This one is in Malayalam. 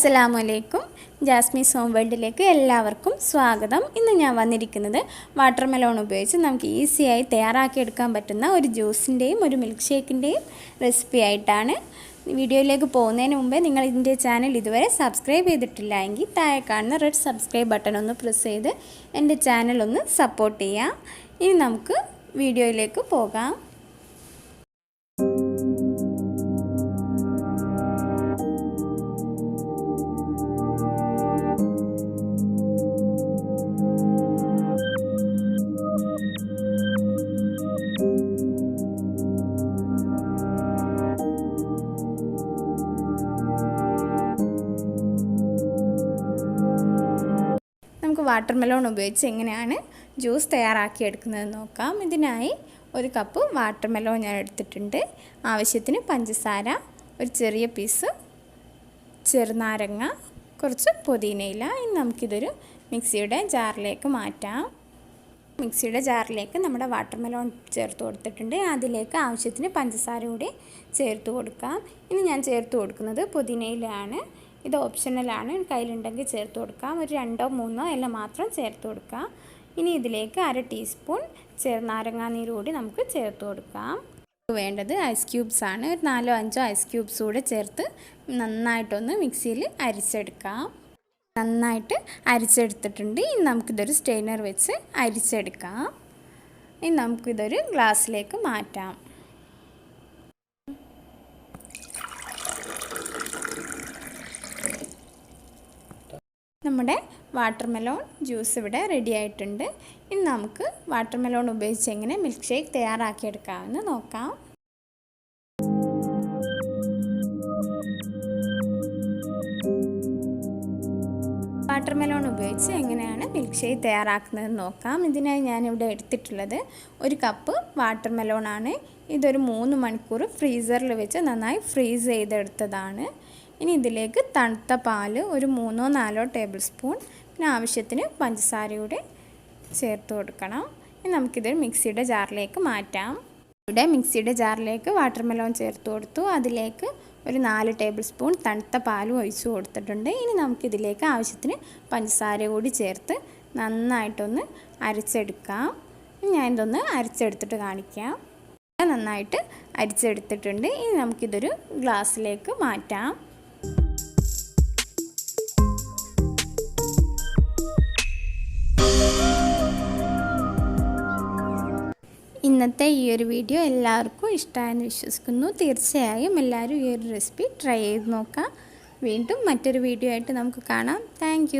അസ്സലാമലൈക്കും. ജാസ്മീസ് ഹോം വേൾഡിലേക്ക് എല്ലാവർക്കും സ്വാഗതം. ഇന്ന് ഞാൻ വന്നിരിക്കുന്നത് വാട്ടർമെലോൺ ഉപയോഗിച്ച് നമുക്ക് ഈസിയായി തയ്യാറാക്കിയെടുക്കാൻ പറ്റുന്ന ഒരു ജ്യൂസിൻ്റെയും ഒരു മിൽക്ക് ഷേക്കിൻ്റെയും റെസിപ്പി ആയിട്ടാണ്. വീഡിയോയിലേക്ക് പോകുന്നതിന് മുമ്പേ നിങ്ങൾ ഇതിൻ്റെ ചാനൽ ഇതുവരെ സബ്സ്ക്രൈബ് ചെയ്തിട്ടില്ല എങ്കിൽ താഴെ കാണുന്ന റെഡ് സബ്സ്ക്രൈബ് ബട്ടൺ ഒന്ന് പ്രസ് ചെയ്ത് എൻ്റെ ചാനൽ ഒന്ന് സപ്പോർട്ട് ചെയ്യാം. ഇനി നമുക്ക് വീഡിയോയിലേക്ക് പോകാം. നമുക്ക് വാട്ടർമെലോൺ ഉപയോഗിച്ച് എങ്ങനെയാണ് ജ്യൂസ് തയ്യാറാക്കിയെടുക്കുന്നത് നോക്കാം. ഇതിനായി ഒരു കപ്പ് വാട്ടർമെലോൺ ഞാൻ എടുത്തിട്ടുണ്ട്. ആവശ്യത്തിന് പഞ്ചസാര, ഒരു ചെറിയ പീസ് ചെറുനാരങ്ങ, കുറച്ച് പുതിനയില. ഇനി നമുക്കിതൊരു മിക്സിയുടെ ജാറിലേക്ക് മാറ്റാം. മിക്സിയുടെ ജാറിലേക്ക് നമ്മുടെ വാട്ടർമെലോൺ ചേർത്ത് കൊടുത്തിട്ടുണ്ട്. അതിലേക്ക് ആവശ്യത്തിന് പഞ്ചസാര കൂടി ചേർത്ത് കൊടുക്കാം. ഇനി ഞാൻ ചേർത്ത് കൊടുക്കുന്നത് പുതിനയിലാണ്. ഇത് ഓപ്ഷണലാണ്, കയ്യിലുണ്ടെങ്കിൽ ചേർത്ത് കൊടുക്കാം. ഒരു 2-3 ഇല മാത്രം ചേർത്ത് കൊടുക്കാം. ഇനി ഇതിലേക്ക് 1/2 ടീസ്പൂൺ ചെറുനാരങ്ങാ നീര് കൂടി നമുക്ക് ചേർത്ത് കൊടുക്കാം. വേണ്ടത് ഐസ് ക്യൂബ്സ് ആണ്. ഒരു 4-5 ഐസ് ക്യൂബ്സ് കൂടെ ചേർത്ത് നന്നായിട്ടൊന്ന് മിക്സിയിൽ അരിച്ചെടുക്കാം. നന്നായിട്ട് അരിച്ചെടുത്തിട്ടുണ്ട്. ഇനി നമുക്കിതൊരു സ്റ്റെയിനർ വെച്ച് അരിച്ചെടുക്കാം. ഇനി നമുക്കിതൊരു ഗ്ലാസ്സിലേക്ക് മാറ്റാം. നമ്മുടെ വാട്ടർമെലോൺ ജ്യൂസ് ഇവിടെ റെഡി ആയിട്ടുണ്ട്. ഇനി നമുക്ക് വാട്ടർമെലോൺ ഉപയോഗിച്ച് എങ്ങനെ മിൽക്ക് ഷേക്ക് തയ്യാറാക്കിയെടുക്കാമെന്ന് നോക്കാം. വാട്ടർമെലോൺ ഉപയോഗിച്ച് എങ്ങനെയാണ് മിൽക്ക് ഷേക്ക് തയ്യാറാക്കുന്നത് നോക്കാം. ഇതിനായി ഞാനിവിടെ എടുത്തിട്ടുള്ളത് 1 കപ്പ് വാട്ടർമെലോൺ ആണ്. ഇതൊരു 3 മണിക്കൂർ ഫ്രീസറിൽ വെച്ച് നന്നായി ഫ്രീസ് ചെയ്തെടുത്തതാണ്. ഇനി ഇതിലേക്ക് തണുത്ത പാല് ഒരു 3-4 ടേബിൾ സ്പൂൺ, പിന്നെ ആവശ്യത്തിന് പഞ്ചസാരയുടെ ചേർത്ത് കൊടുക്കണം. ഇനി നമുക്കിതൊരു മിക്സിയുടെ ജാറിലേക്ക് മാറ്റാം. ഇവിടെ മിക്സിയുടെ ജാറിലേക്ക് വാട്ടർമെലോൺ ചേർത്ത് കൊടുത്തു. അതിലേക്ക് ഒരു 4 ടേബിൾ സ്പൂൺ തണുത്ത പാലും ഒഴിച്ചു കൊടുത്തിട്ടുണ്ട്. ഇനി നമുക്കിതിലേക്ക് ആവശ്യത്തിന് പഞ്ചസാര കൂടി ചേർത്ത് നന്നായിട്ടൊന്ന് അരച്ചെടുക്കാം. ഞാനിതൊന്ന് അരച്ചെടുത്തിട്ട് കാണിക്കാം. നന്നായിട്ട് അരിച്ചെടുത്തിട്ടുണ്ട്. ഇനി നമുക്കിതൊരു ഗ്ലാസ്സിലേക്ക് മാറ്റാം. ഇന്നത്തെ ഈ ഒരു വീഡിയോ എല്ലാവർക്കും ഇഷ്ടമായെന്ന് വിശ്വസിക്കുന്നു. തീർച്ചയായും എല്ലാവരും ഈ ഒരു റെസിപ്പി ട്രൈ ചെയ്ത് നോക്കാം. വീണ്ടും മറ്റൊരു വീഡിയോ ആയിട്ട് നമുക്ക് കാണാം. താങ്ക്